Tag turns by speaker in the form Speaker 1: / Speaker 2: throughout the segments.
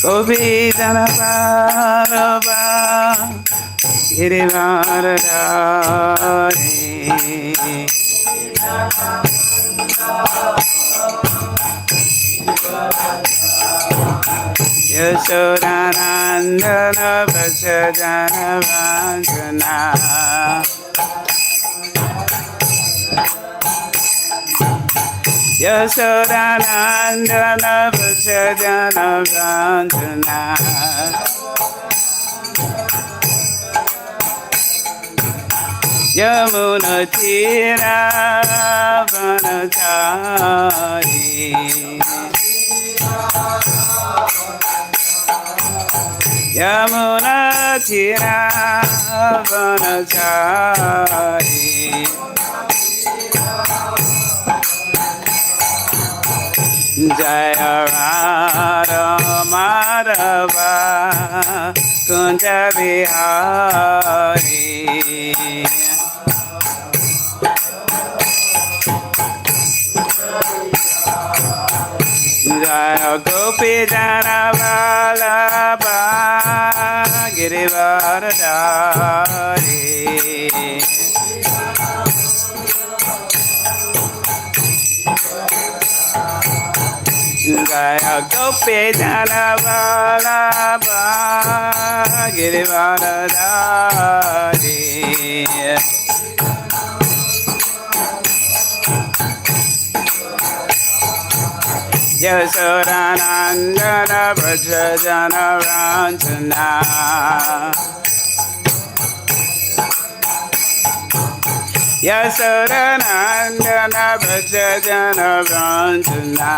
Speaker 1: Gopijanapalava Girivaradhari Yashodanandana Vajajana Vanjana Yashodanandana Vajajana Vanjana Yamuna Tira Vanachari Yamuna Tira Vanachari Jaya Radha Madhava Kunja Vihari Jaya Gopijana Vallabha Girivaradhari Jaya Gopijana Vallabha Girivaradhari Yashodanandana Vajajana Vanjana Yashodanandana Vajajana Vanjana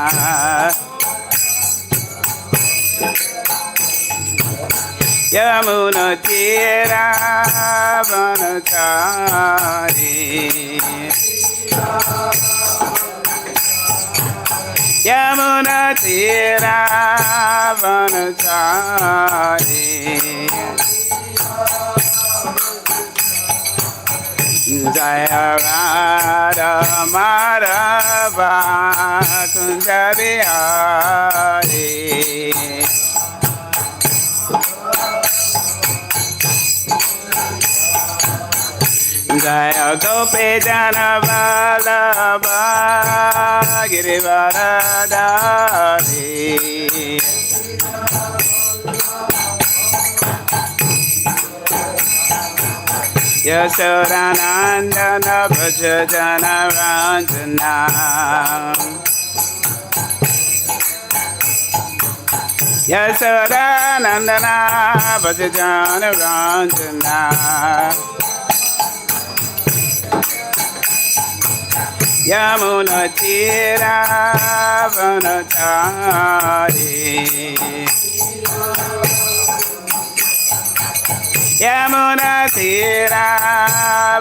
Speaker 1: Yamuna Tira Vanachari Yamuna Tira Vanachari Jaya Radha Madhava Kunja Vihari Jaya Gopijana Vallabha Girivaradhari Yashodanandana Vajajana Vanjana Yashodanandana Vajajana Vanjana Yamuna Tira Vanachari Yamuna Tira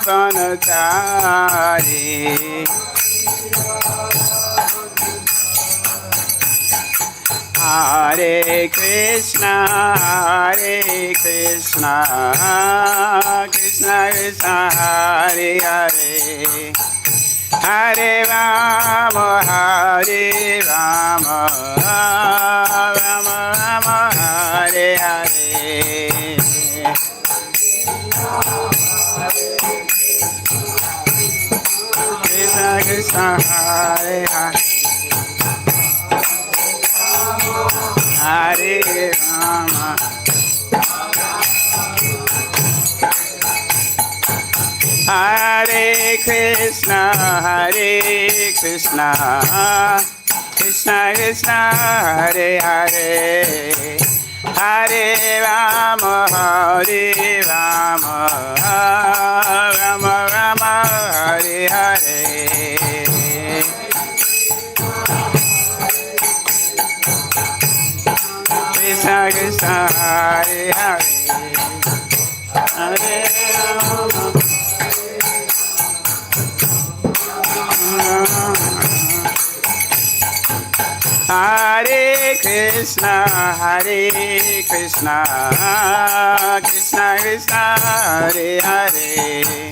Speaker 1: Vanachari Hare Krishna Krishna Krishna Hare Hare Hare Rama Rama Rama Hare Hare Krishna Krishna Hare Hare Hare Rama Hare Krishna Krishna Krishna Hare Hare Hare Rama Rama Rama Hare Hare Krishna Krishna Hare Hare Hare Rama Hare Krishna Krishna Krishna, Hare Hare,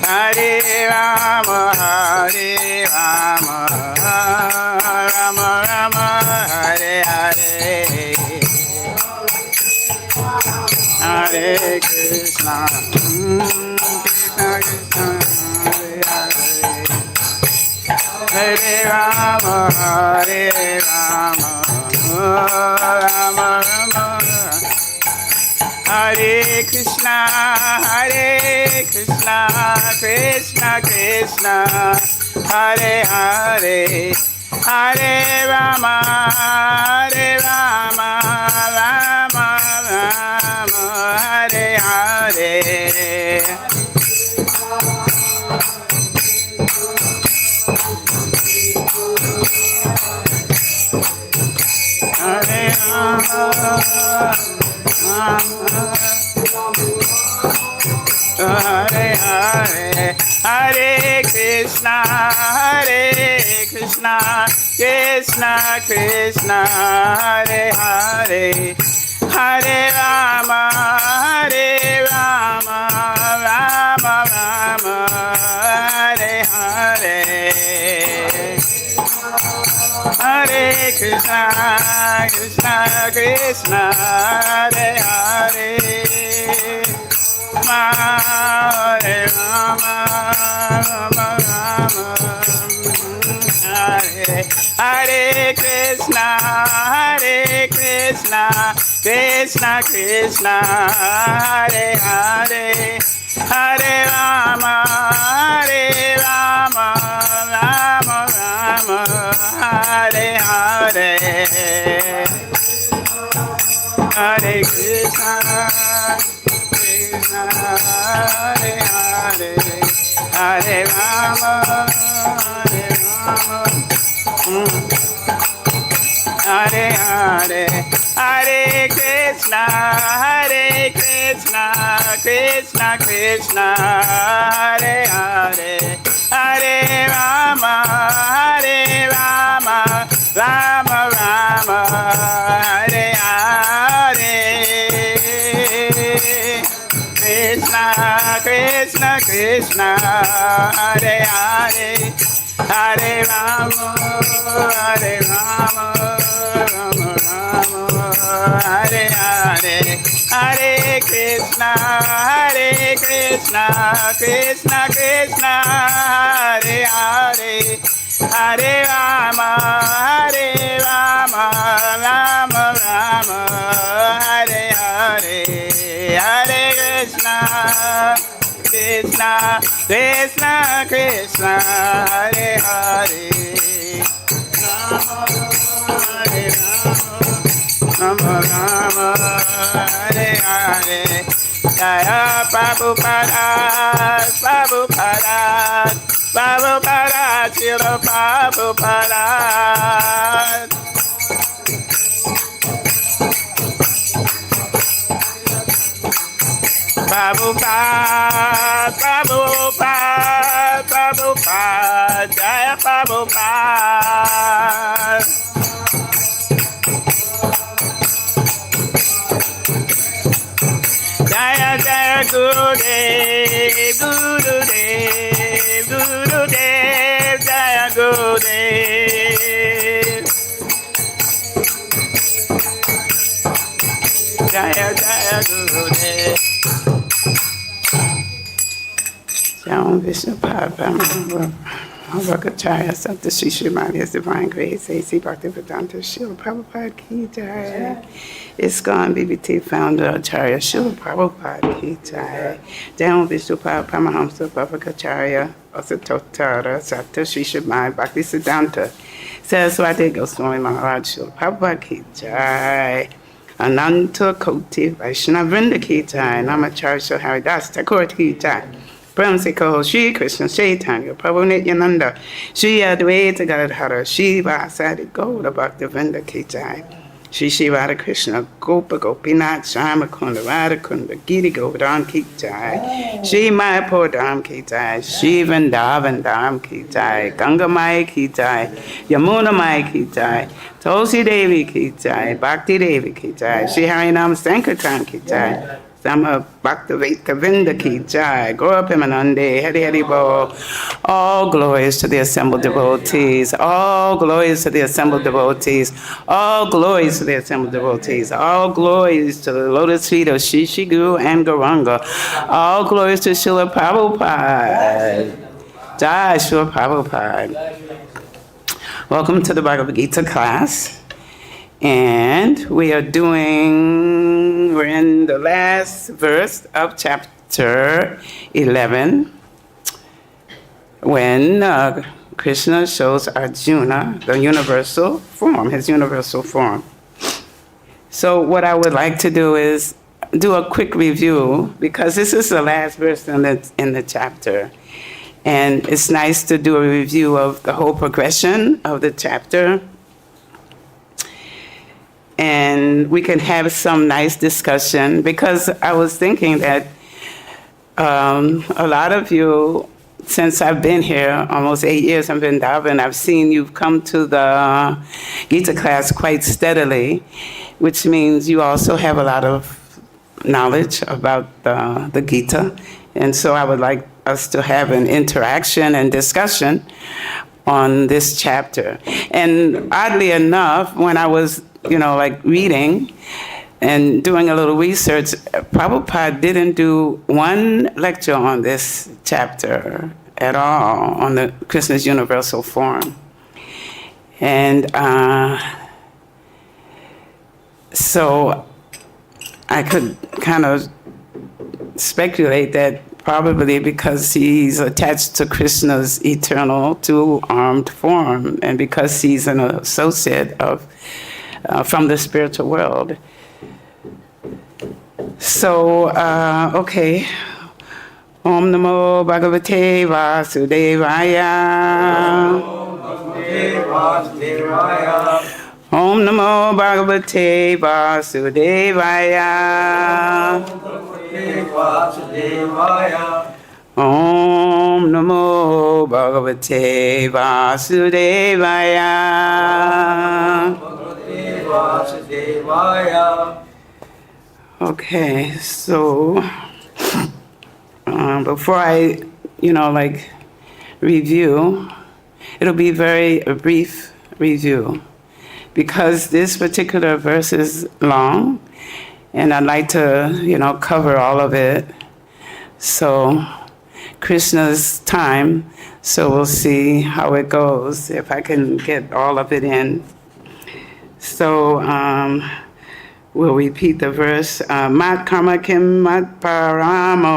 Speaker 1: Hare Rama, Hare Rama, Rama Rama, Hare Hare, Hare Krishna, Krishna Krishna, Hare Rama, Hare Rama, Rama Rama, Hare Krishna, Krishna Krishna, Hare Hare, Hare Rama, Rama Rama, Hare Hare. Hare Rama, Hare Hare, Hare Krishna, Krishna Krishna, Hare Hare, Hare Rama, Rama Rama, Hare Hare. Hare Krishna, Krishna, Hare Hare, Hare Rama, Rama Rama, Hare Krishna, Krishna Krishna, Hare Hare, Hare Rama, Rama Rama, Hare Hare, Hare Krishna, Krishna Hare Hare, Hare Rama, Hare Hare, Hare Krishna, Krishna Krishna, Hare Hare, Hare Rama, Rama Rama, Hare Hare, Krishna Krishna, Hare Hare, Hare Rama, Rama Rama, Hare Hare, Hare Krishna, Krishna Krishna, Hare Hare, Hare Rama, Rama Rama, Hare Hare, Hare Krishna, Krishna Krishna, Hare Hare, Rama Rama, Hare Hare, Jaya Prabhupada, Srila Prabhupada. Prabhupada, Jaya Prabhupada. Jaya Jaya Gurudev, Jaya Gurudev. Jaya Jaya Gurudev. Jaya Vishnu Pāṇḍava, Bhaktaḥ, Santa Sri Srimati, His Divine Grace, A.C. Bhaktivedanta, Srila Prabhupada Ki Jai. ISKCON BBT founder Acharya Srila Prabhupada Ki Jai. Jaya Vishnu Paramahamsa Bhavakacharya, Asatotara, Santa Sri Srimati Bhaktisiddhanta, Saraswati Goswami Maharaj Srila Prabhupada Ki Jai. Ananta Koti Vaishnavrinda Ki Jai. Namacharya Srila Haridas Thakur Ki Jai. Prem se kaho Shri Krishna Chaitanya Prabhu Nityananda Shri Advaita Gadadhara Shri Vasadi Gaura Bhaktivinoda Ki Jai. Shri Shri Radha Krishna Gopa Gopinath Shyama Kunda Radha Kunda Giri Govardhan Ki Jai. Shri Mayapur Dham Ki Jai. Shri Vrindavan Dham Ki Jai. Ganga Maya Ki Jai. Yamuna Maya Ki Jai. Tulsi Devi Ki Jai. Bhakti Devi Ki Jai. Shri Harinam Sankirtan Ki Jai. Saṅga-varjitaḥ ki jai. Gaurapimanande, Hari Hari Bo. All glories to the assembled devotees. All glories to the assembled devotees. All glories to the assembled devotees. All glories to the lotus feet of Shri Shri Guru and Gauranga. All glories to Srila Prabhupada. Jai Srila Prabhupada. Welcome to the Bhagavad Gita class. And we're in the last verse of chapter 11, when Krishna shows Arjuna the universal form, his universal form. So what I would like to do is do a quick review, because this is the last verse in the chapter. And it's nice to do a review of the whole progression of the chapter. And we can have some nice discussion, because I was thinking that a lot of you, since I've been here almost 8 years in Vrindavan, I've seen you've come to the Gita class quite steadily, which means you also have a lot of knowledge about the Gita. And so I would like us to have an interaction and discussion on this chapter. And oddly enough, when I was reading and doing a little research, Prabhupada didn't do one lecture on this chapter at all, on the Krishna's universal form. And so I could kind of speculate that probably because he's attached to Krishna's eternal two-armed form, and because he's an associate of from the spiritual world. So, okay. Om Namo Bhagavate Vasudevaya. Om Namo Bhagavate Vasudevaya. Om Namo Bhagavate Vasudevaya. Okay, so before I, review, it'll be a brief review, because this particular verse is long, and I'd like to, cover all of it. So Krishna's time, so we'll see how it goes, if I can get all of it in. So we'll repeat the verse. Mat-karma-kṛn, mat-paramo.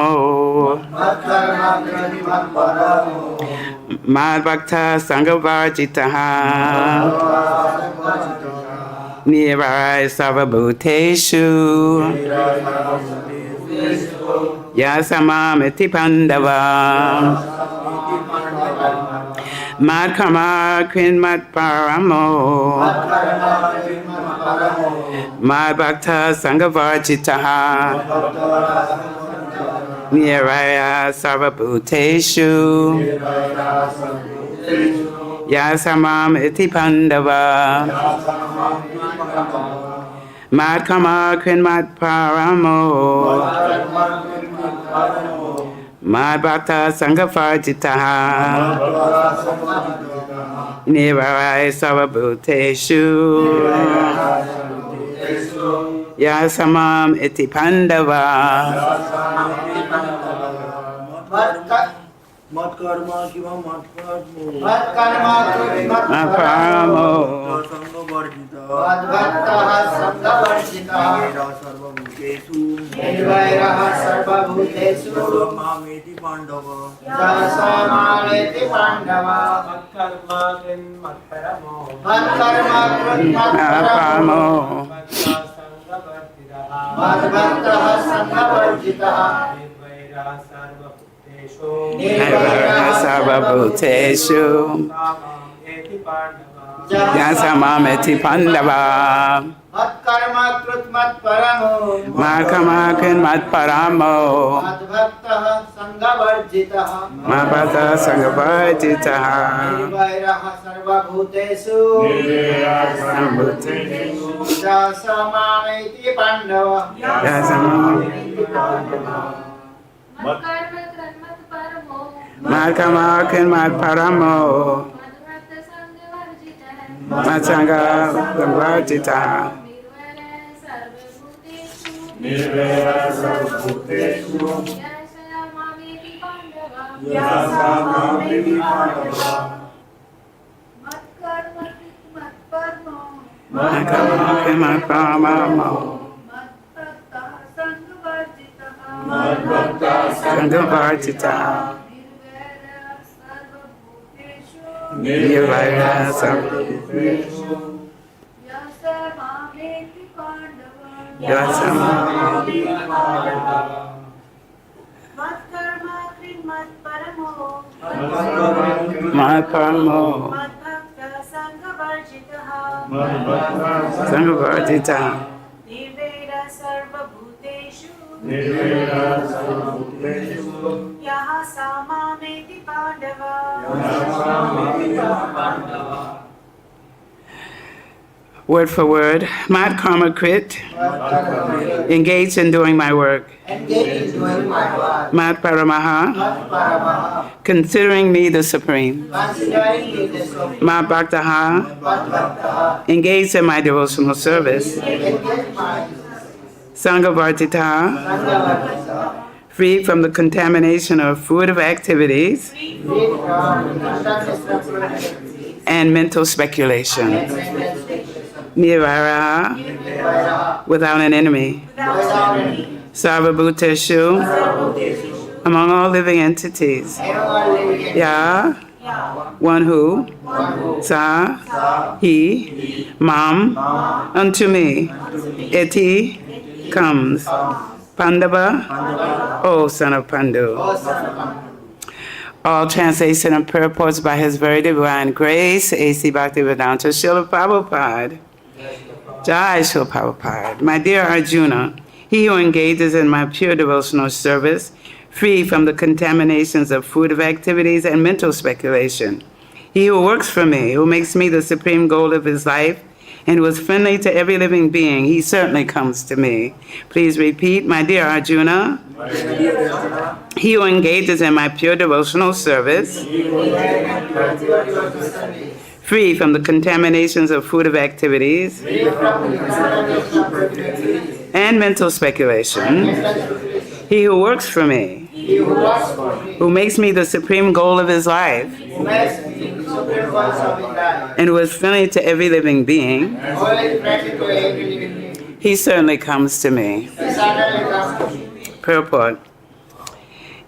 Speaker 1: Mad-bhaktaḥ, saṅga-varjitaḥ. Nirvairaḥ sarva-bhūteṣu. Yasamam-iti pāṇḍava. Mat-karma-kṛn, mat-paramo. Mad-bhaktaḥ, saṅga-varjitaḥ. Nirvairaḥ sarva-bhūteṣu. Yasamam-iti pāṇḍava. Mat-karma-kṛn, mat-paramo. Mad-bhaktaḥ, saṅga-varjitaḥ. Nirvairaḥ sarva-bhūteṣu. Yasamam-iti pāṇḍava. mat-paramo.
Speaker 2: nirvairaḥ sarva-bhūteṣu. yasamam-iti pāṇḍava. mat-karma-kṛn, mat-paramo. mad-bhaktaḥ, saṅga-varjitaḥ. nirvairaḥ sarva-bhūteṣu.
Speaker 1: yasamameti Pāṇḍava.
Speaker 2: mat-karma-kṛt mat-paramo.
Speaker 1: mat-karma-kṛn mat-paramo.
Speaker 2: mad-bhaktaḥ saṅga-varjitaḥ.
Speaker 1: mat-bhaktaḥ saṅga-varjitaḥ.
Speaker 2: nirvairaḥ sarva-bhūteṣu. yasamameti pāṇḍava.
Speaker 1: mat-karma-kṛn mat-paramo. mat-saṅga-varjitaḥ.
Speaker 3: nirvairaḥ sarva-bhūteṣu.
Speaker 1: mat-karma-kṛn mat-paramo.
Speaker 3: mad-bhaktaḥ
Speaker 1: saṅga-varjitaḥ.
Speaker 3: nirvairaḥ sarva-bhūteṣu.
Speaker 1: yasamameti
Speaker 4: mat-karma-kṛn mat-paramo.
Speaker 1: mat-paramo.
Speaker 4: mad-bhaktaḥ saṅga-varjitaḥ.
Speaker 1: saṅga-varjitaḥ.
Speaker 4: nirvairaḥ sarva-bhūteṣu.
Speaker 3: nirvairaḥ sarva-bhūteṣu.
Speaker 4: yaha samameti Pāṇḍava.
Speaker 1: Word for word, mat-karma-kṛt, engaged in doing my work.
Speaker 2: engage in doing my work.
Speaker 1: mat-paramaḥ,
Speaker 2: mat-paramaḥ.
Speaker 1: considering me the supreme.
Speaker 2: considering me the supreme.
Speaker 1: mat-bhaktaḥ,
Speaker 2: mat-bhaktaḥ.
Speaker 1: engaged in my devotional service.
Speaker 2: engage my
Speaker 1: saṅga-varjitaḥ,
Speaker 2: saṅga-varjitaḥ.
Speaker 1: free from the contamination of fruitive activities
Speaker 2: free from contamination
Speaker 1: and mental speculation.
Speaker 2: and
Speaker 1: nirvairaḥ,
Speaker 2: nirvairaḥ.
Speaker 1: without an enemy.
Speaker 2: without any
Speaker 1: sarva-bhūteṣu, among all living entities. Ya, one who, sa, he, mam, unto me, eti, comes. Pāṇḍava, O son of Pāṇḍu. All translation and purports by His very divine grace, A.C. Bhaktivedanta Srila Prabhupada. Jai Srila Prabhupada. My dear Arjuna, he who engages in my pure devotional service, free from the contaminations of fruitive activities and mental speculation. He who works for me, who makes me the supreme goal of his life, and who is friendly to every living being, he certainly comes to me. Please repeat, my dear Arjuna, he who engages in my pure devotional service, free from the contaminations of fruitive activities and mental speculation, he who works for me, who makes me the supreme goal of his life, and who is friendly to every living being, he certainly comes to me. Purport.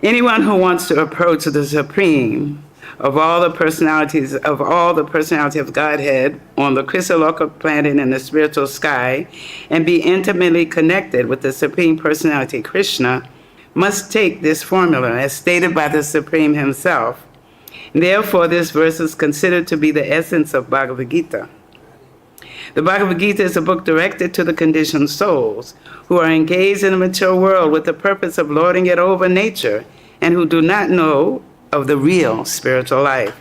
Speaker 1: Anyone who wants to approach the supreme of all the personalities of Godhead on the Krishaloka planet in the spiritual sky and be intimately connected with the Supreme Personality Krishna must take this formula as stated by the Supreme himself. Therefore, this verse is considered to be the essence of Bhagavad Gita. The Bhagavad Gita is a book directed to the conditioned souls who are engaged in the mature world with the purpose of lording it over nature and who do not know of the real spiritual life.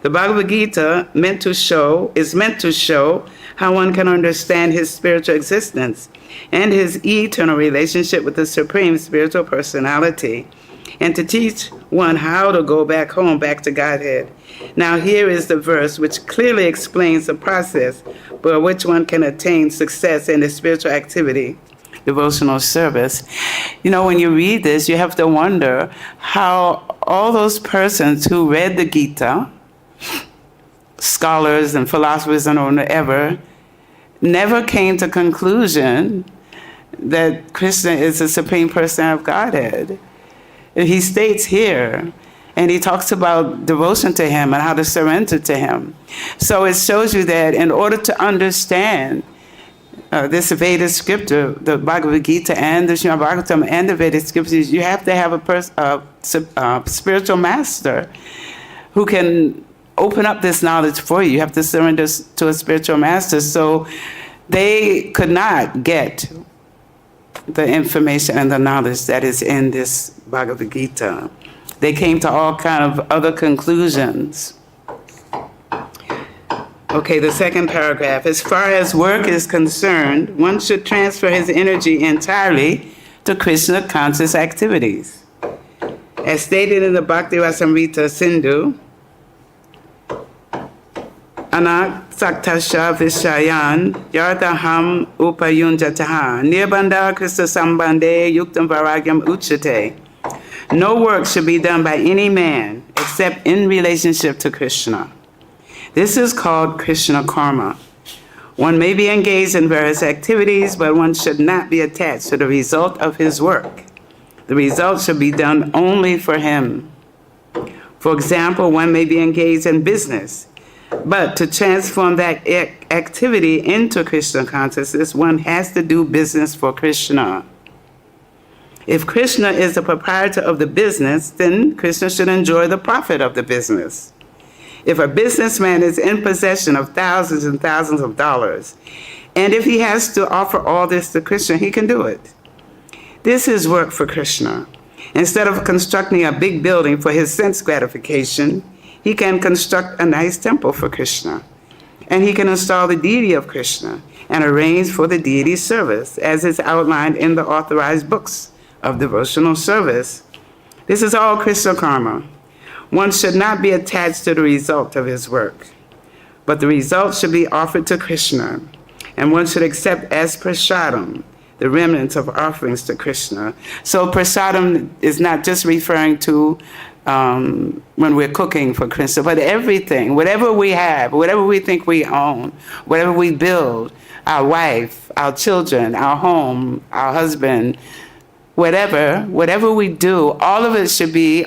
Speaker 1: The Bhagavad Gita is meant to show how one can understand his spiritual existence and his eternal relationship with the Supreme Spiritual Personality, and to teach one how to go back home, back to Godhead. Now here is the verse which clearly explains the process by which one can attain success in the spiritual activity, devotional service. You know, when you read this, you have to wonder how all those persons who read the Gita, scholars and philosophers and whatever, never came to conclusion that Krishna is the Supreme Person of Godhead. He states here, and he talks about devotion to him and how to surrender to him. So it shows you that in order to understand this Vedic scripture, the Bhagavad Gita and the Srimad Bhagavatam and the Vedic scriptures, you have to have a spiritual master who can open up this knowledge for you. You have to surrender to a spiritual master. So they could not get the information and the knowledge that is in this Bhagavad Gita. They came to all kind of other conclusions. Okay, the second paragraph. As far as work is concerned, one should transfer his energy entirely to Krishna conscious activities. As stated in the Bhakti Rasamrita Sindhu, Anaktaktasha Vishayan Yardaham Upayunjataha Nirbandha Krista Sambande Yuktam Varagyam Uchate. No work should be done by any man except in relationship to Krishna. This is called Krishna karma. One may be engaged in various activities, but one should not be attached to the result of his work. The result should be done only for him. For example, one may be engaged in business, but to transform that activity into Krishna consciousness, one has to do business for Krishna. If Krishna is the proprietor of the business, then Krishna should enjoy the profit of the business. If a businessman is in possession of thousands and thousands of dollars, and if he has to offer all this to Krishna, he can do it. This is work for Krishna. Instead of constructing a big building for his sense gratification, he can construct a nice temple for Krishna. And he can install the deity of Krishna and arrange for the deity's service, as is outlined in the authorized books of devotional service. This is all Krishna karma. One should not be attached to the result of his work, but the result should be offered to Krishna, and one should accept as prasadam the remnants of offerings to Krishna. So prasadam is not just referring to when we're cooking for Krishna, but everything, whatever we have, whatever we think we own, whatever we build, our wife, our children, our home, our husband, whatever we do, all of it should be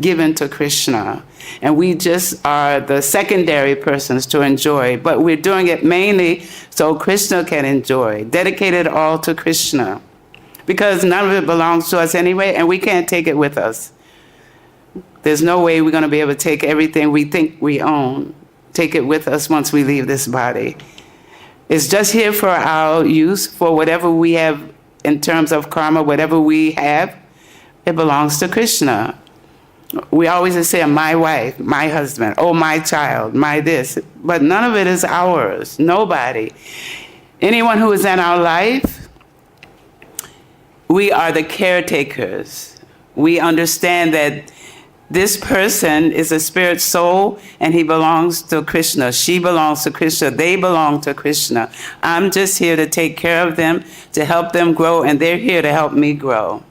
Speaker 1: given to Krishna. And we just are the secondary persons to enjoy, but we're doing it mainly so Krishna can enjoy, dedicated all to Krishna. Because none of it belongs to us anyway, and we can't take it with us. There's no way we're going to be able to take everything we think we own, take it with us once we leave this body. It's just here for our use, for whatever we have in terms of karma, whatever we have, it belongs to Krishna. We always say, my wife, my husband, oh, my child, my this, but none of it is ours, nobody. Anyone who is in our life, we are the caretakers. We understand that this person is a spirit soul and he belongs to Krishna. She belongs to Krishna. They belong to Krishna. I'm just here to take care of them, to help them grow, and they're here to help me grow.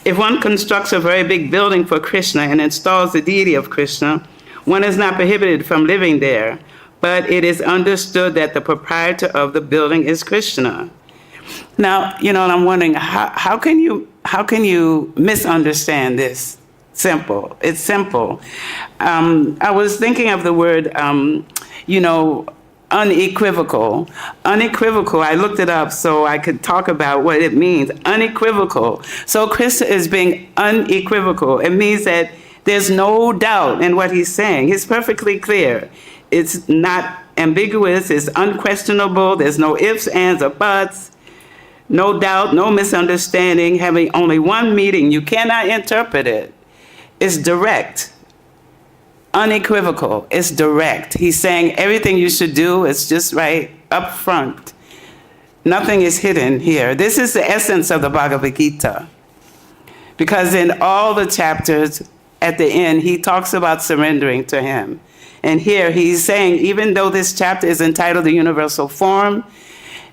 Speaker 1: If one constructs a very big building for Krishna and installs the deity of Krishna, one is not prohibited from living there, but it is understood that the proprietor of the building is Krishna. Now, I'm wondering, how can you misunderstand this? Simple. It's simple. I was thinking of the word, unequivocal. Unequivocal, I looked it up so I could talk about what it means. Unequivocal. So Krishna is being unequivocal. It means that there's no doubt in what he's saying. He's perfectly clear. It's not ambiguous. It's unquestionable. There's no ifs, ands, or buts. No doubt, no misunderstanding, having only one meaning. You cannot interpret it. It's direct. Unequivocal. It's direct. He's saying everything you should do is just right up front. Nothing is hidden here. This is the essence of the Bhagavad Gita. Because in all the chapters, at the end, he talks about surrendering to him. And here he's saying, even though this chapter is entitled The Universal Form,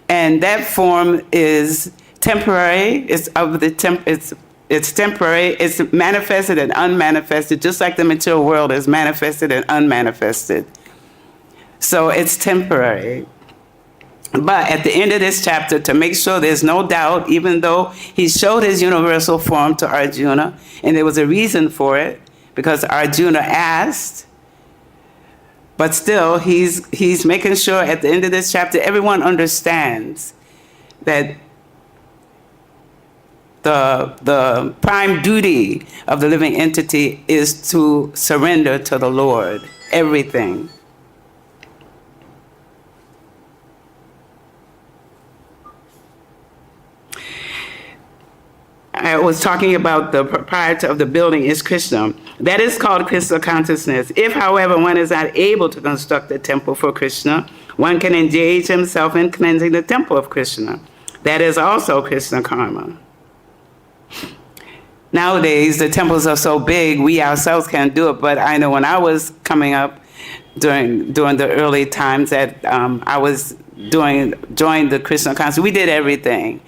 Speaker 1: and that form is temporary, it's temporary, it's manifested and unmanifested, just like the material world is manifested and unmanifested. So it's temporary. But at the end of this chapter, to make sure there's no doubt, even though he showed his universal form to Arjuna, and there was a reason for it, because Arjuna asked, but still, he's making sure at the end of this chapter, everyone understands that the prime duty of the living entity is to surrender to the Lord everything. I was talking about the proprietor of the building is Krishna. That is called Krishna consciousness. If, however, one is not able to construct a temple for Krishna, one can engage himself in cleansing the temple of Krishna. That is also Krishna karma. Nowadays, the temples are so big, we ourselves can't do it. But I know when I was coming up during the early times that I was joined the Krishna consciousness, we did everything.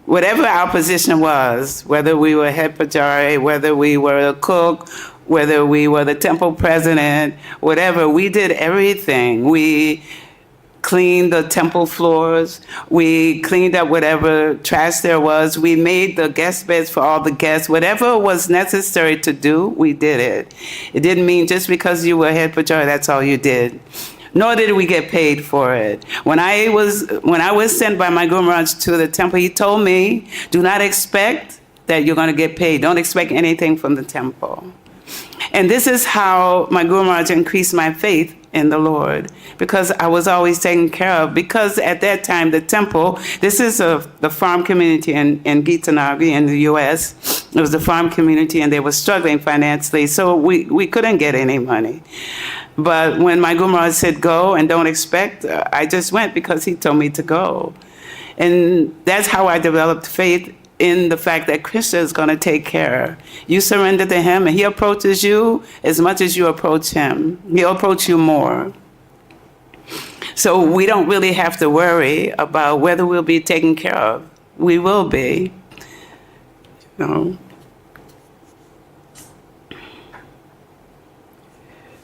Speaker 1: Whatever our position was, whether we were head pujari, whether we were a cook, whether we were the temple president, whatever, we did everything. We cleaned the temple floors. We cleaned up whatever trash there was. We made the guest beds for all the guests. Whatever was necessary to do, we did it. It didn't mean just because you were head pujari, that's all you did. Nor did we get paid for it. When I was sent by my Guru Maharaj to the temple, he told me, do not expect that you're going to get paid. Don't expect anything from the temple. And this is how my Guru Maharaj increased my faith in the Lord, because I was always taken care of. Because at that time, the temple, this is the farm community in Gitanagari in the U.S. It was the farm community, and they were struggling financially, so we couldn't get any money. But when my Guru Maharaj said go and don't expect, I just went because he told me to go. And that's how I developed faith in the fact that Krishna is going to take care. You surrender to him, and he approaches you as much as you approach him. He'll approach you more. So we don't really have to worry about whether we'll be taken care of. We will be. You know.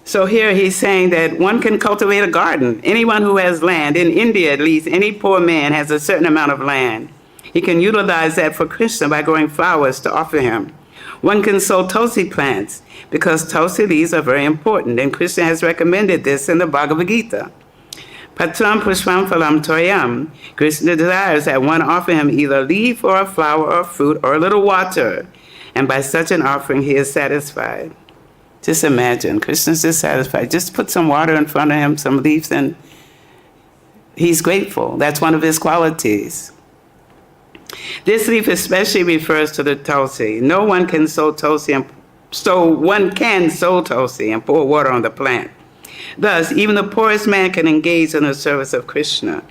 Speaker 1: So here he's saying that one can cultivate a garden. Anyone who has land, in India at least, any poor man has a certain amount of land. He can utilize that for Krishna by growing flowers to offer him. One can sow tulsi plants because tulsi leaves are very important, and Krishna has recommended this in the Bhagavad Gita. Patram pushpam phalam toyam. Krishna desires that one offer him either a leaf or a flower or fruit or a little water, and by such an offering he is satisfied. Just imagine, Krishna's just satisfied. Just put some water in front of him, some leaves, and he's grateful. That's one of his qualities. This leaf especially refers to the tulsi. No one can sow tulsi, one can sow tulsi and pour water on the plant. Thus, even the poorest man can engage in the service of Krishna.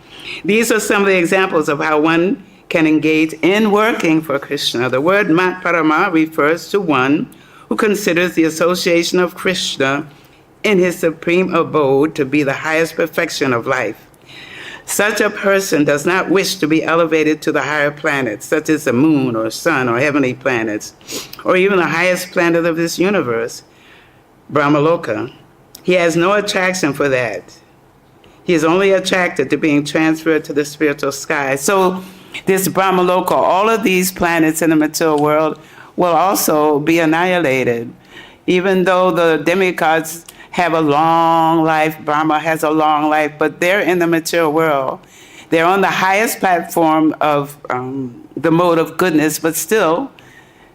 Speaker 1: These are some of the examples of how one can engage in working for Krishna. The word mat-paramo refers to one who considers the association of Krishna in his supreme abode to be the highest perfection of life. Such a person does not wish to be elevated to the higher planets, such as the moon or sun or heavenly planets, or even the highest planet of this universe, Brahmaloka. He has no attraction for that. He is only attracted to being transferred to the spiritual sky. So this Brahmaloka, all of these planets in the material world, will also be annihilated. Even though the demigods have a long life, Brahma has a long life, but they're in the material world. They're on the highest platform of the mode of goodness, but still,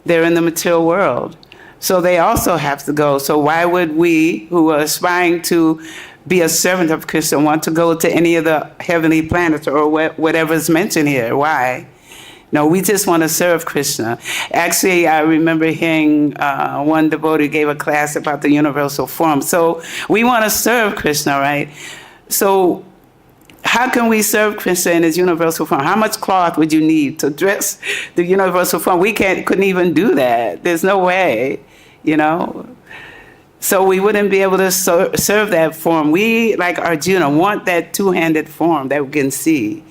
Speaker 1: they're in the material world. So they also have to go. So why would we, who are aspiring to be a servant of Krishna, want to go to any of the heavenly planets or whatever is mentioned here? Why? No, we just want to serve Krishna. Actually, I remember hearing one devotee gave a class about the universal form. So we want to serve Krishna, right? So how can we serve Krishna in his universal form? How much cloth would you need to dress the universal form? We couldn't even do that. There's no way, you know. So we wouldn't be able to serve that form. We, like Arjuna, want that two-handed form that we can see,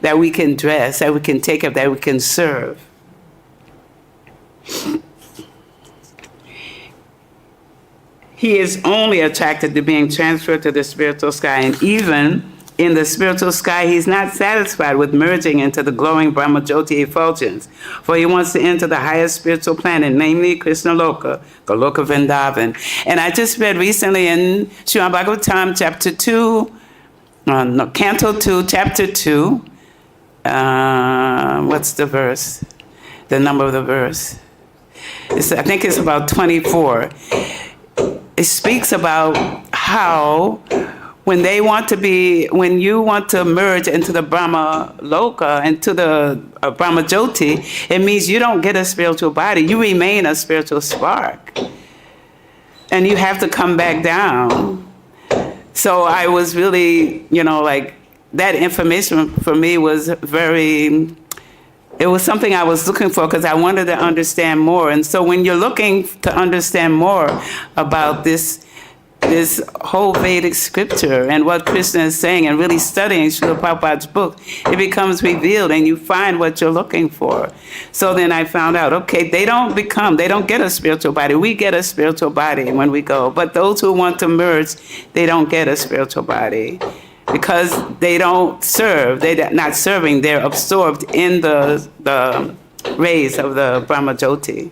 Speaker 1: that we can dress, that we can take up, that we can serve. He is only attracted to being transferred to the spiritual sky, and even in the spiritual sky, he's not satisfied with merging into the glowing Brahmajyoti effulgence, for he wants to enter the highest spiritual planet, namely Krishna Loka, the Loka Vrindavan. And I just read recently in Srimad Bhagavatam, chapter 2, Canto 2, chapter 2, what's the verse? The number of the verse. I think it's about 24. It speaks about how when you want to merge into the Brahma Loka, into the Brahma Jyoti, it means you don't get a spiritual body. You remain a spiritual spark. And you have to come back down. So I was really, like, that information for me was it was something I was looking for because I wanted to understand more. And so when you're looking to understand more about this whole Vedic scripture and what Krishna is saying and really studying Srila Prabhupada's book, it becomes revealed and you find what you're looking for. So then I found out, okay, they don't get a spiritual body. We get a spiritual body when we go. But those who want to merge, they don't get a spiritual body because they don't serve. They're not serving. They're absorbed in the rays of the Brahma Jyoti.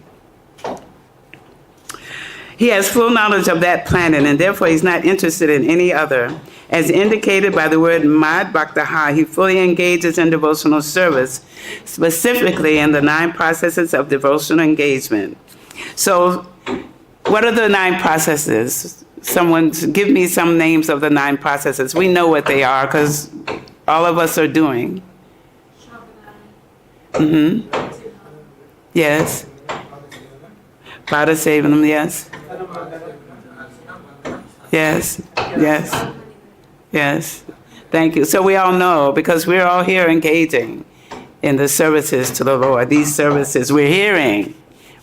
Speaker 1: He has full knowledge of that planet, and therefore he's not interested in any other. As indicated by the word mad-bhaktaḥ, he fully engages in devotional service, specifically in the 9 processes of devotional engagement. So, what are the 9 processes? Someone give me some names of the 9 processes. We know what they are because all of us are doing. Yes. Pāṇḍava, yes. Yes. Thank you. So we all know, because we're all here engaging in the services to the Lord. These services, we're hearing,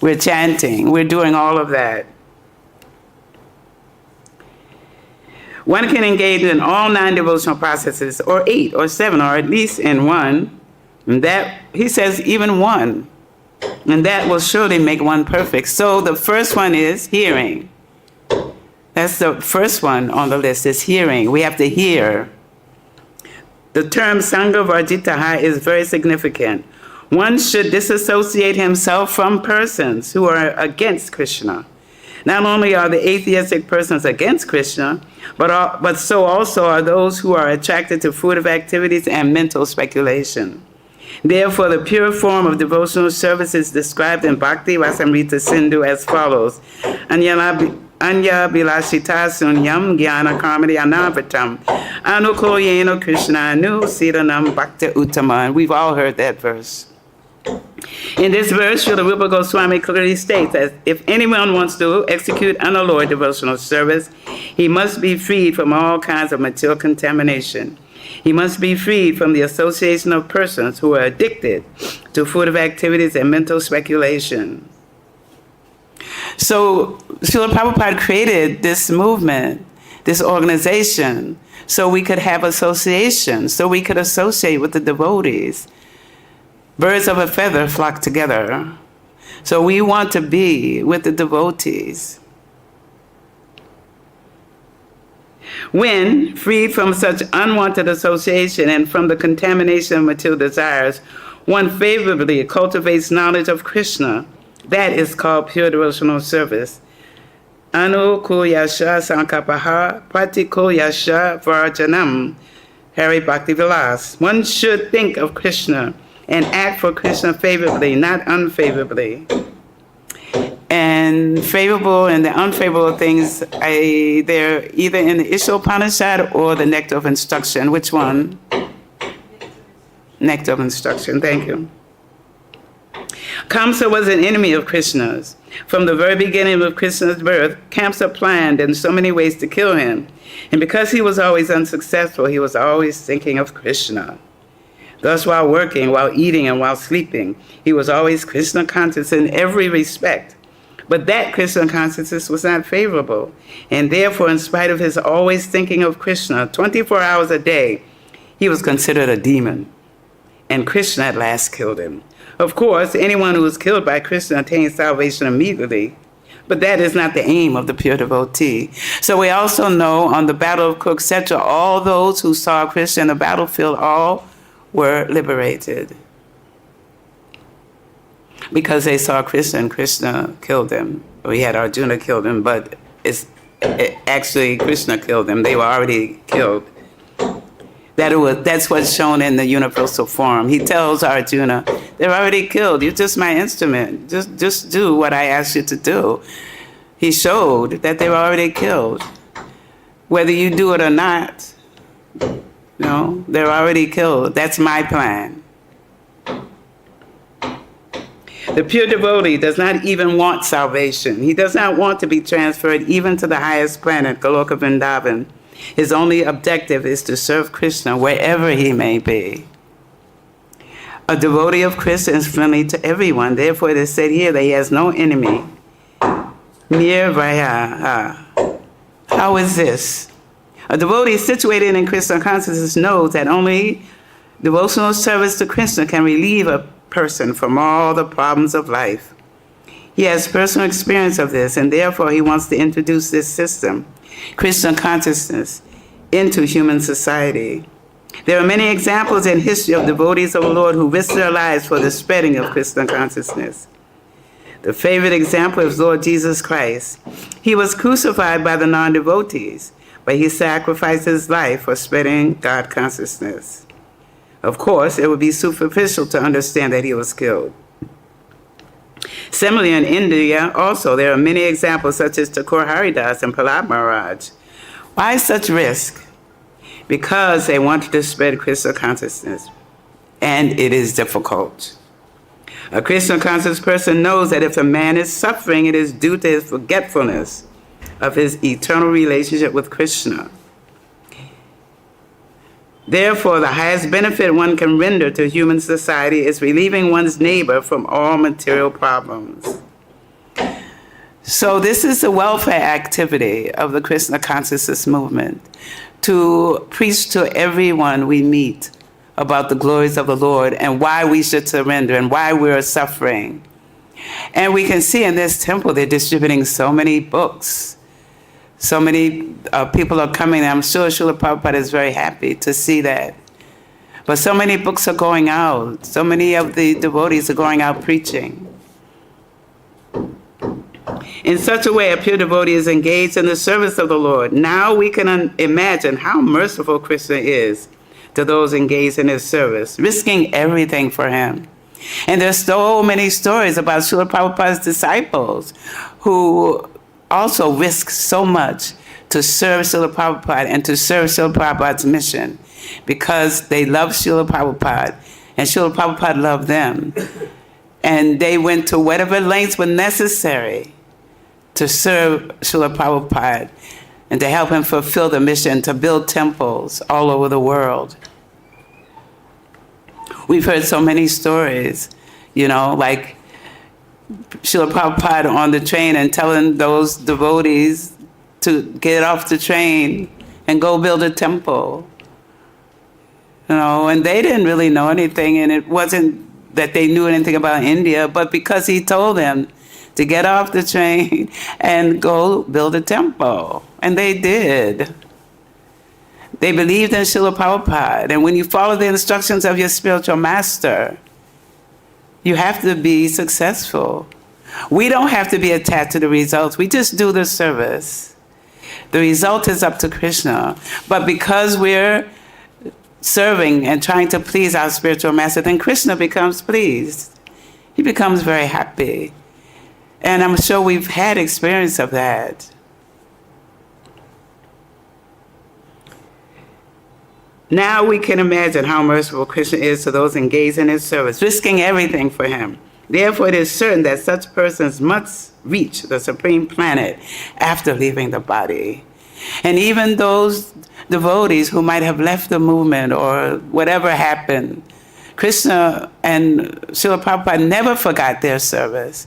Speaker 1: we're chanting, we're doing all of that. One can engage in all 9 devotional processes, or 8, or 7, or at least in one. And that, he says, even one. And that will surely make one perfect. So the first one is hearing. That's the first one on the list, is hearing. We have to hear. The term saṅga-varjitaḥ is very significant. One should disassociate himself from persons who are against Krishna. Not only are the atheistic persons against Krishna, but so also are those who are attracted to fruitive activities and mental speculation. Therefore, the pure form of devotional service is described in Bhakti Rasamrita Sindhu as follows. Anya bilashita sunyam jnana karmani anavatam anukoyeno krishnanu siranam bhakta uttama. And we've all heard that verse. In this verse, Srila Rupa Goswami clearly states that if anyone wants to execute unalloyed devotional service, he must be freed from all kinds of material contamination. He must be freed from the association of persons who are addicted to fruitive activities and mental speculation. So Srila Prabhupada created this movement, this organization, so we could have association, so we could associate with the devotees. Birds of a feather flock together. So we want to be with the devotees. When freed from such unwanted association and from the contamination of material desires, one favorably cultivates knowledge of Krishna. That is called pure devotional service. Anukulyasha sankapaha pratikulyasha varjanam Hari Bhakti Vilas. One should think of Krishna and act for Krishna favorably, not unfavorably. And favorable and the unfavorable things, they're either in the Ishopanishad or the Nectar of Instruction. Which one? Nectar of Instruction, thank you. Kamsa was an enemy of Krishna's. From the very beginning of Krishna's birth, Kamsa planned in so many ways to kill him. And because he was always unsuccessful, he was always thinking of Krishna. Thus, while working, while eating, and while sleeping, he was always Krishna conscious in every respect. But that Krishna consciousness was not favorable. And therefore, in spite of his always thinking of Krishna 24 hours a day, he was considered a demon. And Krishna at last killed him. Of course, anyone who is killed by Krishna attains salvation immediately. But that is not the aim of the pure devotee. So we also know on the battle of Kurukshetra, all those who saw Krishna in the battlefield, all were liberated. Because they saw Krishna and Krishna killed them. We had Arjuna killed him, but actually Krishna killed them. They were already killed. That's what's shown in the universal form. He tells Arjuna, they're already killed. You're just my instrument. Just do what I asked you to do. He showed that they were already killed. Whether you do it or not, they're already killed. That's my plan. The pure devotee does not even want salvation. He does not want to be transferred even to the highest planet, Goloka Vrindavan. His only objective is to serve Krishna wherever he may be. A devotee of Krishna is friendly to everyone. Therefore, it is said here that he has no enemy. Nirvairaḥ. How is this? A devotee situated in Krishna consciousness knows that only devotional service to Krishna can relieve a person from all the problems of life. He has personal experience of this, and therefore he wants to introduce this system, Krishna consciousness, into human society. There are many examples in history of devotees of the Lord who risked their lives for the spreading of Krishna consciousness. The favorite example is Lord Jesus Christ. He was crucified by the non-devotees, but he sacrificed his life for spreading God consciousness. Of course, it would be superficial to understand that he was killed. Similarly, in India, also, there are many examples such as Thakur Haridas and Prahlad Maharaj. Why such risk? Because they wanted to spread Krishna consciousness, and it is difficult. A Krishna conscious person knows that if a man is suffering, it is due to his forgetfulness of his eternal relationship with Krishna. Therefore, the highest benefit one can render to human society is relieving one's neighbor from all material problems. So this is the welfare activity of the Krishna consciousness movement, to preach to everyone we meet about the glories of the Lord and why we should surrender and why we're suffering. And we can see in this temple they're distributing so many books. So many people are coming. I'm sure Srila Prabhupada is very happy to see that. But so many books are going out. So many of the devotees are going out preaching. In such a way, a pure devotee is engaged in the service of the Lord. Now we can imagine how merciful Krishna is to those engaged in his service, risking everything for him. And there's so many stories about Srila Prabhupada's disciples who also risk so much to serve Srila Prabhupada and to serve Srila Prabhupada's mission because they love Srila Prabhupada and Srila Prabhupada loved them. And they went to whatever lengths were necessary to serve Srila Prabhupada and to help him fulfill the mission to build temples all over the world. We've heard so many stories, like Srila Prabhupada on the train and telling those devotees to get off the train and go build a temple. And they didn't really know anything, and it wasn't that they knew anything about India, but because he told them to get off the train and go build a temple. And they did. They believed in Srila Prabhupada, and when you follow the instructions of your spiritual master, you have to be successful. We don't have to be attached to the results. We just do the service. The result is up to Krishna. But because we're serving and trying to please our spiritual master, then Krishna becomes pleased. He becomes very happy. And I'm sure we've had experience of that. Now we can imagine how merciful Krishna is to those engaged in his service, risking everything for him. Therefore, it is certain that such persons must reach the supreme planet after leaving the body. And even those devotees who might have left the movement or whatever happened, Krishna and Srila Prabhupada never forgot their service.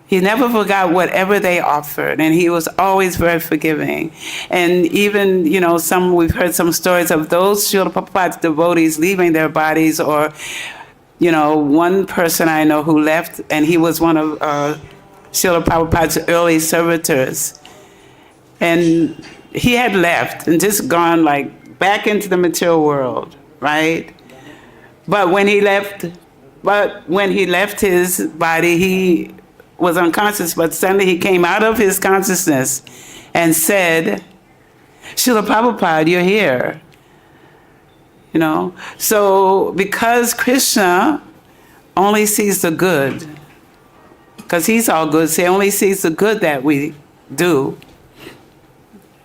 Speaker 1: He never forgot whatever they offered, and he was always very forgiving. And even, we've heard some stories of those Srila Prabhupada's devotees leaving their bodies, or, one person I know who left, and he was one of Srila Prabhupada's early servitors. And he had left and just gone back into the material world, right? But when he left his body, he was unconscious, but suddenly he came out of his consciousness and said, Srila Prabhupada, you're here. You know? So because Krishna only sees the good, because he's all good, so he only sees the good that we do,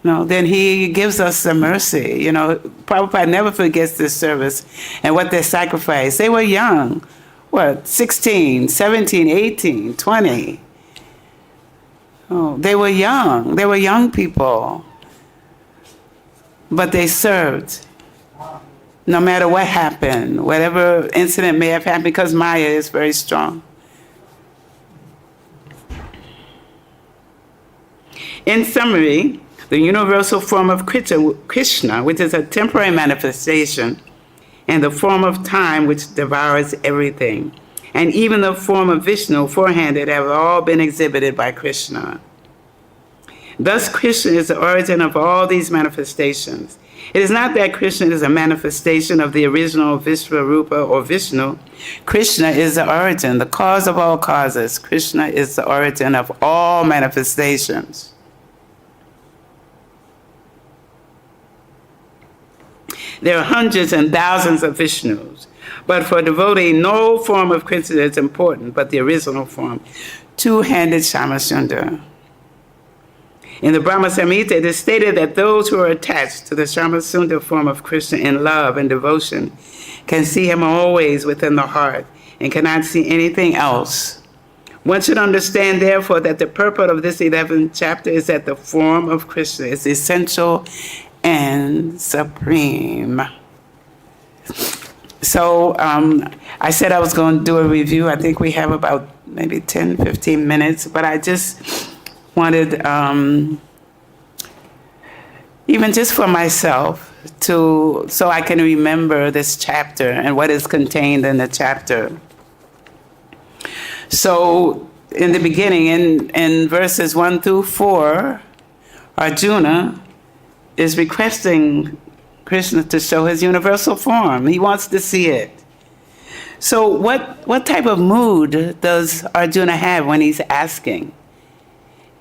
Speaker 1: you know, then he gives us the mercy. You know, Prabhupada never forgets this service and what they sacrificed. They were young. What, 16, 17, 18, 20. Oh, they were young. They were young people. But they served. No matter what happened, whatever incident may have happened, because Maya is very strong. In summary, the universal form of Krishna, which is a temporary manifestation, and the form of time which devours everything, and even the form of Vishnu, four-handed, have all been exhibited by Krishna. Thus, Krishna is the origin of all these manifestations. It is not that Krishna is a manifestation of the original Vishvarupa or Vishnu. Krishna is the origin, the cause of all causes. Krishna is the origin of all manifestations. There are hundreds and thousands of Vishnus, but for a devotee, no form of Krishna is important but the original form, two-handed Shamasundara. In the Brahma Samhita, it is stated that those who are attached to the Shamasundara form of Krishna in love and devotion can see him always within the heart and cannot see anything else. One should understand, therefore, that the purport of this 11th chapter is that the form of Krishna is essential and supreme. So I said I was going to do a review. I think we have about maybe 10, 15 minutes, but I just wanted, even just for myself, so I can remember this chapter and what is contained in the chapter. So in the beginning, in verses 1 through 4, Arjuna is requesting Krishna to show his universal form. He wants to see it. So what type of mood does Arjuna have when he's asking?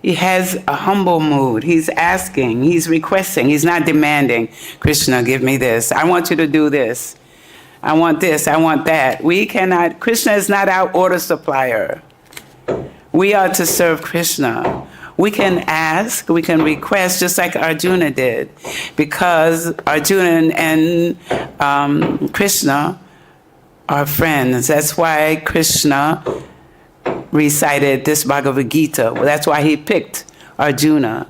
Speaker 1: He has a humble mood. He's asking, he's requesting, he's not demanding, Krishna, give me this. I want you to do this. I want this, I want that. Krishna is not our order supplier. We are to serve Krishna. We can ask, we can request, just like Arjuna did, because Arjuna and Krishna are friends. That's why Krishna recited this Bhagavad Gita. That's why he picked Arjuna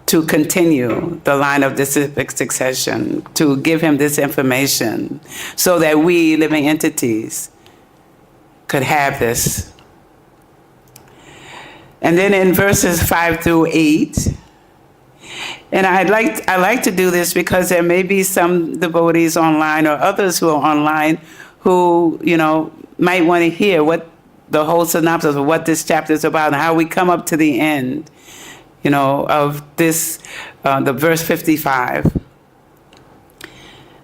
Speaker 1: to continue the line of disciplic succession, to give him this information, so that we, living entities, could have this. And then in verses 5 through 8, and I like to do this because there may be some devotees online or others who are online who, might want to hear what the whole synopsis of what this chapter is about and how we come up to the end, of this, the verse 55.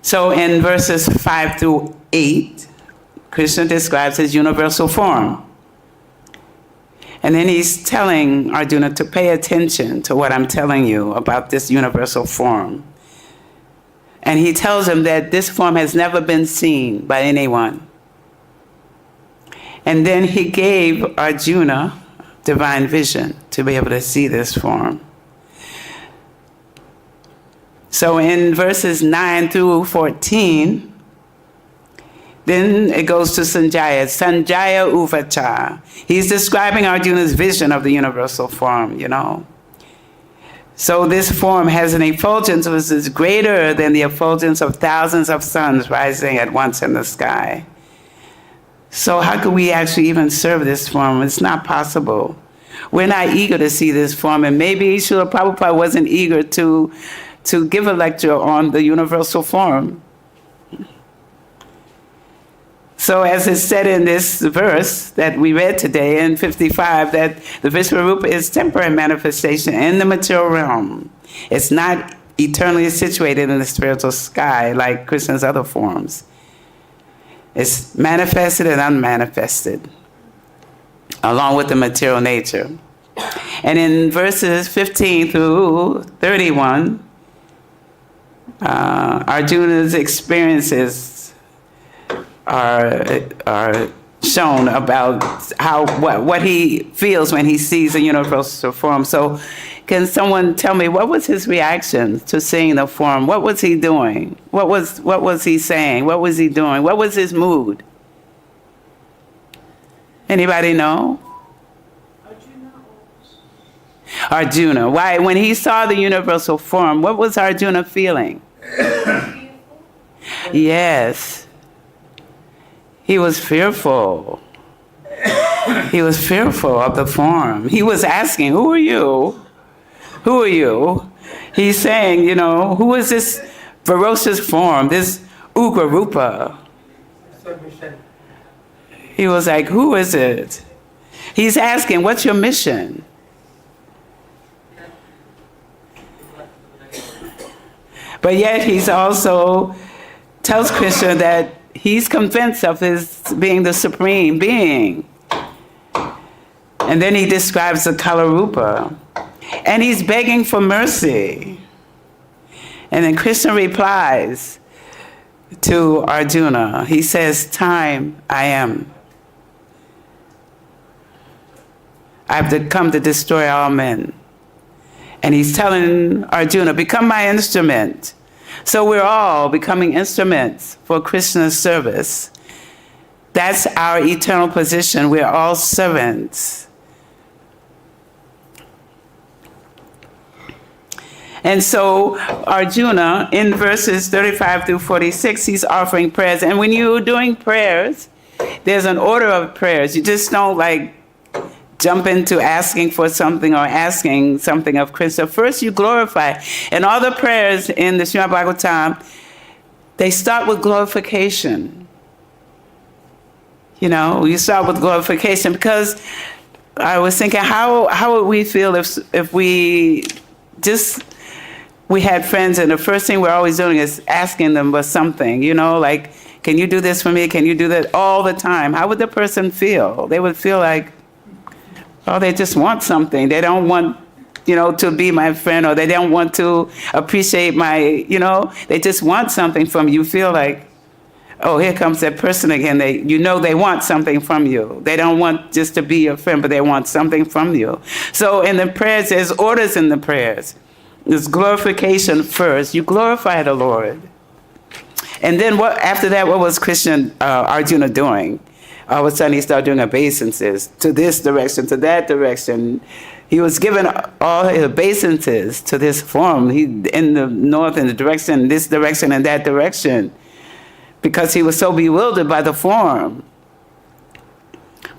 Speaker 1: So in verses 5 through 8, Krishna describes his universal form. And then he's telling Arjuna to pay attention to what I'm telling you about this universal form. And he tells him that this form has never been seen by anyone. And then he gave Arjuna divine vision to be able to see this form. So in verses 9 through 14, then it goes to Sanjaya Uvacha. He's describing Arjuna's vision of the universal form, So this form has an effulgence which is greater than the effulgence of thousands of suns rising at once in the sky. So how could we actually even serve this form? It's not possible. We're not eager to see this form, and maybe Srila Prabhupada wasn't eager to give a lecture on the universal form. So as it's said in this verse that we read today in 55, that the Vishvarupa is temporary manifestation in the material realm. It's not eternally situated in the spiritual sky like Krishna's other forms. It's manifested and unmanifested, along with the material nature. And in verses 15 through 31, Arjuna's experiences are shown about what he feels when he sees the universal form. So can someone tell me, what was his reaction to seeing the form? What was he doing? What was he saying? What was he doing? What was his mood? Anybody know? Arjuna. Why? When he saw the universal form, what was Arjuna feeling? Yes. He was fearful. He was fearful of the form. He was asking, who are you? Who are you? He's saying, who is this ferocious form, this Ugra Rupa? He was like, who is it? He's asking, what's your mission? But yet he's also tells Krishna that he's convinced of his being the supreme being. And then he describes the Kala Rupa. And he's begging for mercy. And then Krishna replies to Arjuna. He says, time I am. I've come to destroy all men. And he's telling Arjuna, become my instrument. So we're all becoming instruments for Krishna's service. That's our eternal position. We're all servants. And so Arjuna, in verses 35 through 46, he's offering prayers. And when you're doing prayers, there's an order of prayers. You just don't jump into asking for something or asking something of Krishna. First, you glorify. And all the prayers in the Srimad Bhagavatam, they start with glorification. You start with glorification because I was thinking, how would we feel if we had friends and the first thing we're always doing is asking them for something, can you do this for me? Can you do that all the time? How would the person feel? They would feel like, oh, they just want something. They don't want, to be my friend, or they don't want to appreciate my, they just want something from you. You feel like, oh, here comes that person again. They want something from you. They don't want just to be your friend, but they want something from you. So in the prayers, there's orders in the prayers. There's glorification first. You glorify the Lord. And then after that, what was Arjuna doing? All of a sudden he started doing obeisances to this direction, to that direction. He was given all his obeisances to this form. He in the north, in the direction, this direction, and that direction, because he was so bewildered by the form.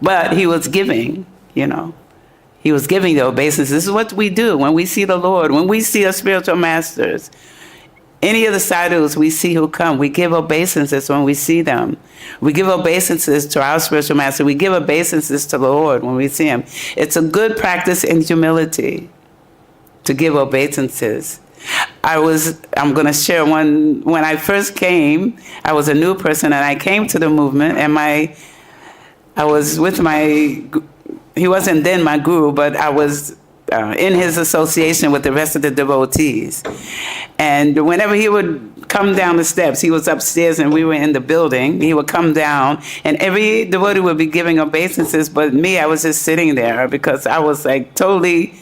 Speaker 1: But he was giving, He was giving the obeisances. This is what we do when we see the Lord, when we see our spiritual masters. Any of the sadhus we see who come, we give obeisances when we see them. We give obeisances to our spiritual master. We give obeisances to the Lord when we see him. It's a good practice in humility to give obeisances. I'm going to share one. When I first came, I was a new person, and I came to the movement, and I was with he wasn't then my guru, but I was in his association with the rest of the devotees. And whenever he would come down the steps, he was upstairs and we were in the building, he would come down and every devotee would be giving obeisances, but me, I was just sitting there because I was totally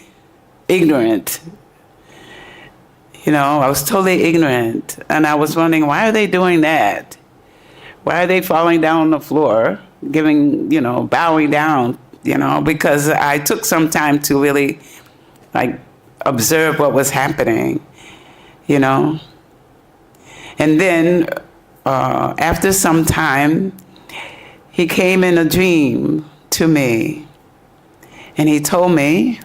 Speaker 1: ignorant. I was totally ignorant. And I was wondering, why are they doing that? Why are they falling down on the floor, giving, bowing down, because I took some time to really observe what was happening, And then after some time, he came in a dream to me and he told me,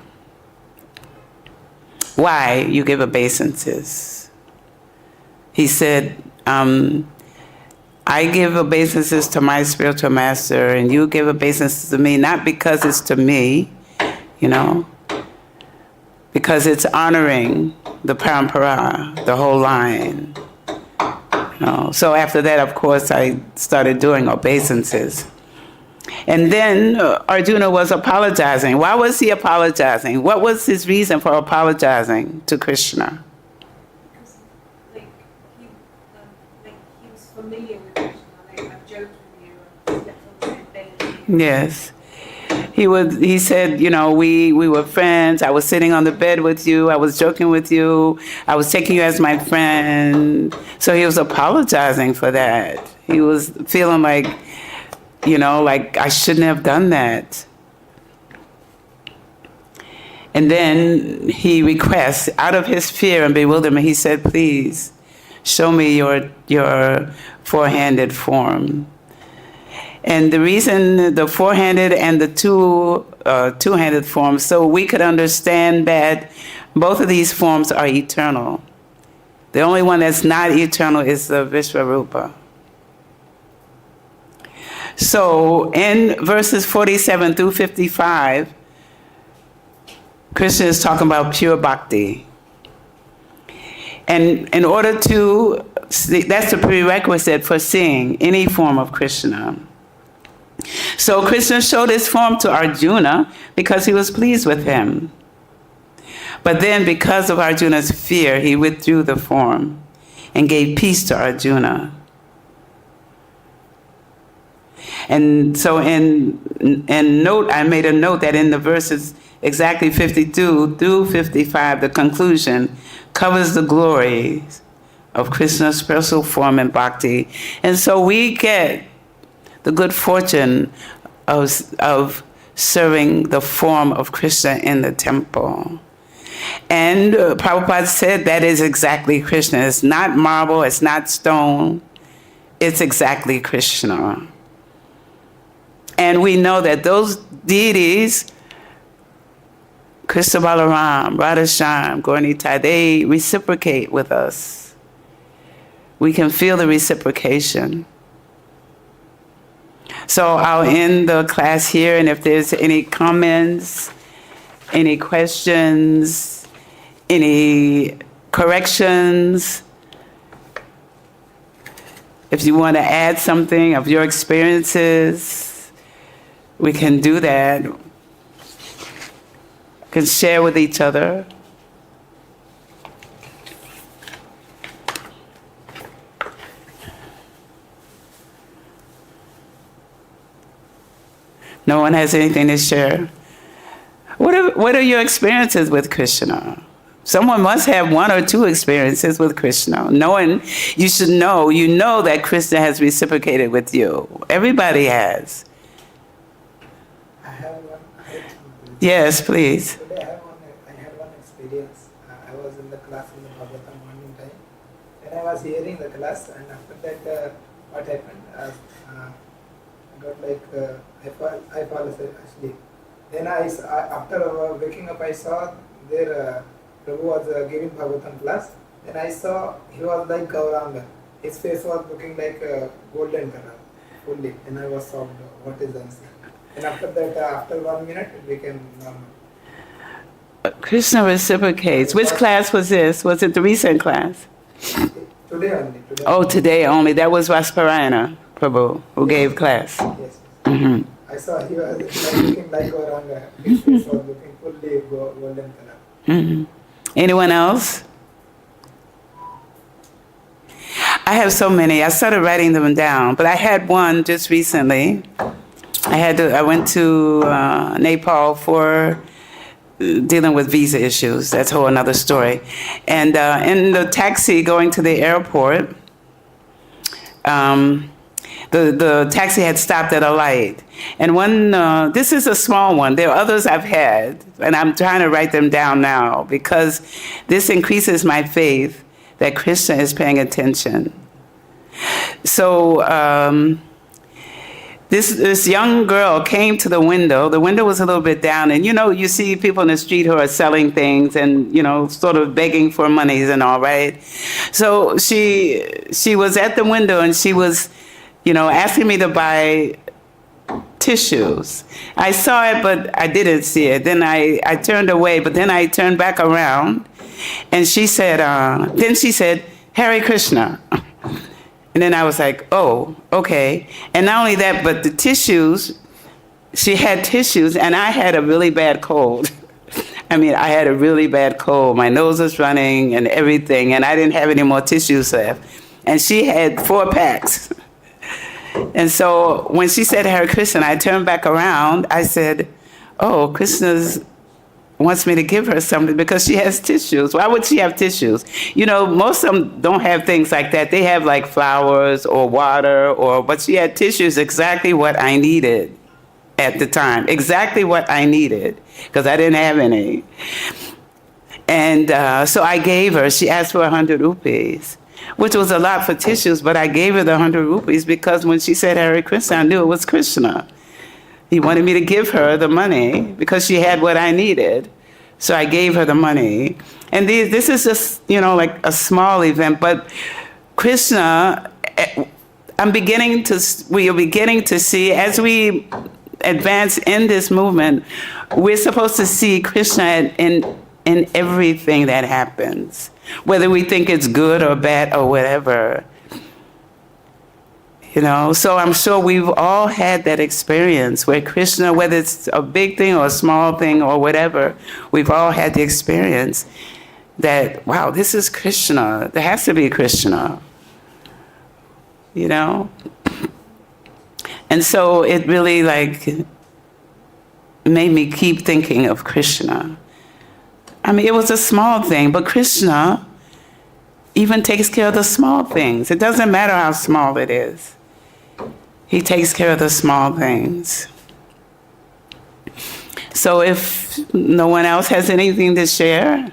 Speaker 1: why you give obeisances? He said, I give obeisances to my spiritual master and you give obeisances to me, not because it's to me, because it's honoring the parampara, the whole line. So after that, of course, I started doing obeisances. And then Arjuna was apologizing. Why was he apologizing? What was his reason for apologizing to Krishna?
Speaker 4: familiar with Krishna, like I've joked with you, or slept on the same bed as you.
Speaker 1: Yes. He said, you know, we were friends. I was sitting on the bed with you. I was joking with you. I was taking you as my friend. So he was apologizing for that. He was feeling like, you know, like I shouldn't have done that. And then he requests, out of his fear and bewilderment, he said, please show me your four-handed form. And the reason the four-handed and the two-handed forms, so we could understand that both of these forms are eternal. The only one that's not eternal is the Vishvarupa. So in verses 47 through 55, Krishna is talking about pure bhakti. And in order to, that's the prerequisite for seeing any form of Krishna. So Krishna showed his form to Arjuna because he was pleased with him. But then because of Arjuna's fear, he withdrew the form and gave peace to Arjuna. And so in note, I made a note that in the verses exactly 52 through 55, the conclusion covers the glories of Krishna's special form in bhakti. And so we get the good fortune of serving the form of Krishna in the temple. And Prabhupada said that is exactly Krishna. It's not marble, it's not stone, it's exactly Krishna. And we know that those deities, Krishna Balaram, Radhashyam, Gaura-Nitai, they reciprocate with us. We can feel the reciprocation. So I'll end the class here, and if there's any comments, any questions, any corrections, if you want to add something of your experiences, we can do that. We can share with each other. No one has anything to share. What are your experiences with Krishna? Someone must have one or two experiences with Krishna. Knowing, you should know, you know that Krishna has reciprocated with you. Everybody has.
Speaker 5: I have one.
Speaker 1: Yes, please.
Speaker 5: Today I had one experience. I was in the class in the Bhagavatam morning time. Then I was hearing the class, and after that, what happened? I got like I fall asleep. Then after waking up, I saw there Prabhu was giving Bhagavatam class. Then I saw he was like Gauranga. His face was looking like golden color, fully. And I was shocked. What is this? And after that, after 1 minute, it became normal.
Speaker 1: Krishna reciprocates. Which class was this? Was it the recent class?
Speaker 5: Today only.
Speaker 1: Oh, today only. That was Vasparayana Prabhu who gave class.
Speaker 5: Yes.
Speaker 1: Mm-hmm.
Speaker 5: I saw he was looking like Gauranga. His face was looking fully golden color.
Speaker 1: Mm-hmm. Anyone else? I have so many. I started writing them down, but I had one just recently. I went to Nepal for dealing with visa issues. That's a whole another story. And in the taxi going to the airport, the taxi had stopped at a light. And this is a small one. There are others I've had, and I'm trying to write them down now because this increases my faith that Krishna is paying attention. So this young girl came to the window. The window was a little bit down, and you see people in the street who are selling things and sort of begging for monies and all, right? So she was at the window and she was asking me to buy tissues. I saw it, but I didn't see it. Then I turned away, but then I turned back around, and she said, Hare Krishna. And then I was like, oh, okay. And not only that, but the tissues, she had tissues, and I had a really bad cold. I had a really bad cold. My nose was running and everything, and I didn't have any more tissues left. And she had 4 packs. And so when she said Hare Krishna, I turned back around. I said, oh, Krishna's wants me to give her something because she has tissues. Why would she have tissues? You know, most of them don't have things like that. They have like flowers or water, but she had tissues, exactly what I needed at the time. Exactly what I needed, because I didn't have any. And so I gave her, she asked for 100 rupees, which was a lot for tissues, but I gave her the 100 rupees because when she said Hare Krishna, I knew it was Krishna. He wanted me to give her the money because she had what I needed. So I gave her the money. And this is just, you know, like a small event, but Krishna, we are beginning to see, as we advance in this movement, we're supposed to see Krishna in everything that happens, whether we think it's good or bad or whatever. You know, so I'm sure we've all had that experience where Krishna, whether it's a big thing or a small thing or whatever, we've all had the experience that, wow, this is Krishna. There has to be Krishna. You know? And so it really like made me keep thinking of Krishna. I mean, it was a small thing, but Krishna even takes care of the small things. It doesn't matter how small it is. He takes care of the small things. So if no one else has anything to share?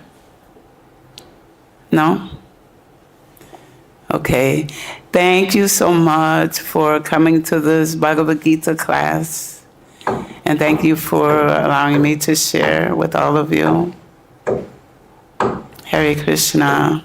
Speaker 1: No? Okay. Thank you so much for coming to this Bhagavad Gita class. And thank you for allowing me to share with all of you. Hare Krishna.